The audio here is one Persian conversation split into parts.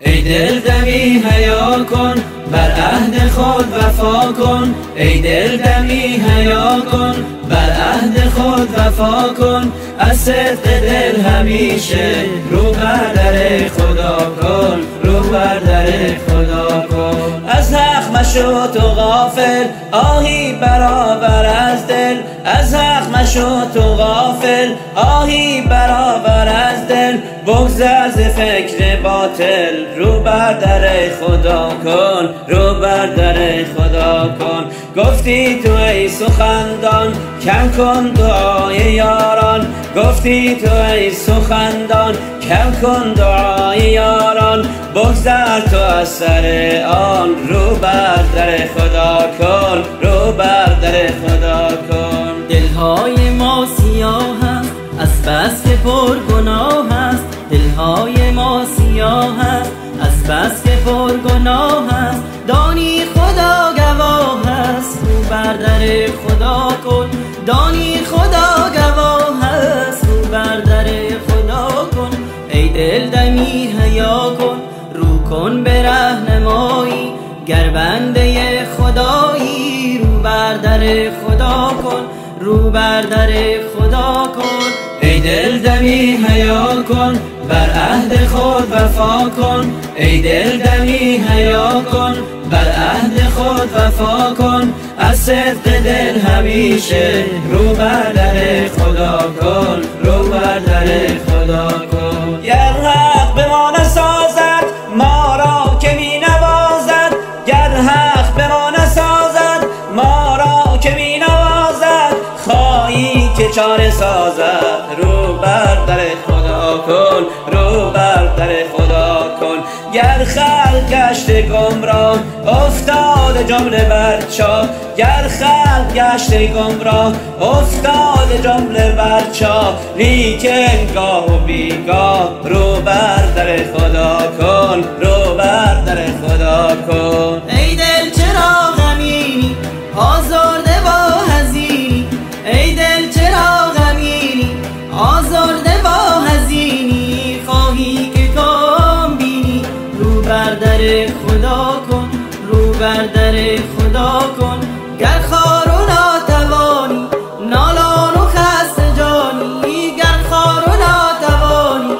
ای دل دمی حیا کن، بر عهد خود وفا کن. ای دل دمی حیا کن، بر عهد خود وفا کن. از صدق دل همیشه رو بر در خدا کن، رو بر در خدا کن. از حق مشو تو غافل، آهی برابر از دل. از حق مشو تو غافل، آهی برابر از دل. بگذر ز فکر باطل، رو بر در خدا کن، رو بر در خدا کن. گفتی تو ای سخندان، کم کن دعای یاران. گفتی تو ای سخندان، کم کن دعای یاران. بگذر تو از سر آن، رو بر در خدا کن، رو بر در خدا کن. دلهای ما سیاه است از بس که پر گناه است. دلهای ما سیاه است از بس که پر گناه است. دانی خدا گواه است، رو بر در خدا کن. دانی خدا گواه است، رو بر در خدا کن. ای دل دمی حیا کن، رو کن به رهنمایی. گر بنده خدایی، رو بر در خدا کن، رو بر در خدا کن. ای دل دمی حیا کن، بر عهد خود وفا کن. ای دل دمی حیا کن، بر عهد خود وفا کن. از صدق دل همیشه رو بر در خدا کن، رو بر در خدا کن. گر حق به ما نسازد، ما را که می نوازد. گر حق به ما نسازد، ما را که می نوازد. خواهی که چاره سازد، رو بر در خدا کن، رو بر در خدا کن. گر خلق گشت گمراه، افتاد جمله بر چاه. گر خلق گشت گمراه، افتاد جمله بر چاه. لیکن گاه و بیگاه، رو بر در خدا کن، رو بر در خدا کن. ای دل چرا غمینی، آزرده با حزینی. ای دل چرا غمینی، آزرده با حزینی. خواهی که کام بینی، رو بر در خدا کن، رو بر در خدا کن. گر خوار و ناتوانی، نالان و خسته جانی. گر خوار و ناتوانی،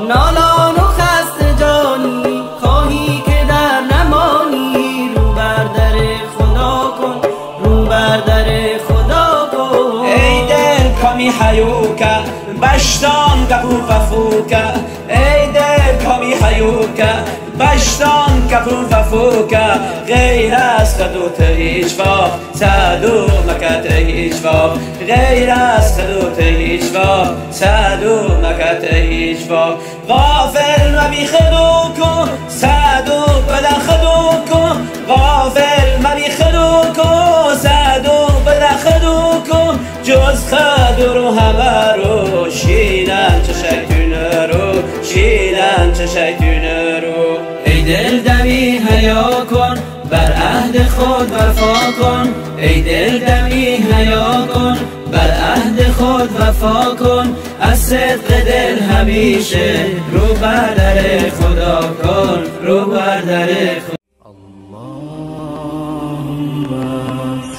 نالان و خسته جانی. خواهی که در نمانی، رو بر در خدا کن، رو بر در خدا کن. ای دل کامی حیوکه، بشتان کپو ففوکه. ای دل کامی حیوکه، بشتان کپو ففوکه. غیر از خدوت هیچ وقت، صدو مکت هیچ وقت. غیر از خدوت هیچ وقت، صدو مکت هیچ وقت. غافل مبی خدو کن، صدو بدن خدو کن. غافل مبی خدو کن، صدو بدن خدو کن. جز خدو رو همه رو شیدن چه شیطونه رو، شیدن چه شیطونه رو. ای دل دمی حیا کن، بر عهد خود وفا کن. ای دل دمی حیا کن، بر عهد خود وفا کن. از صدق دل همیشه رو بر در خدا کن، رو بر در خدا. اللهم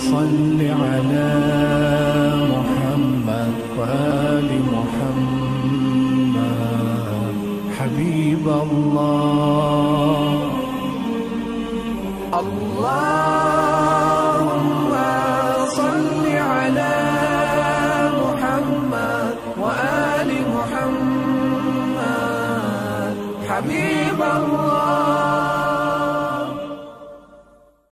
صل على محمد وآل محمد حبيب الله. اللهم صل على محمد وآل محمد حبيب الله.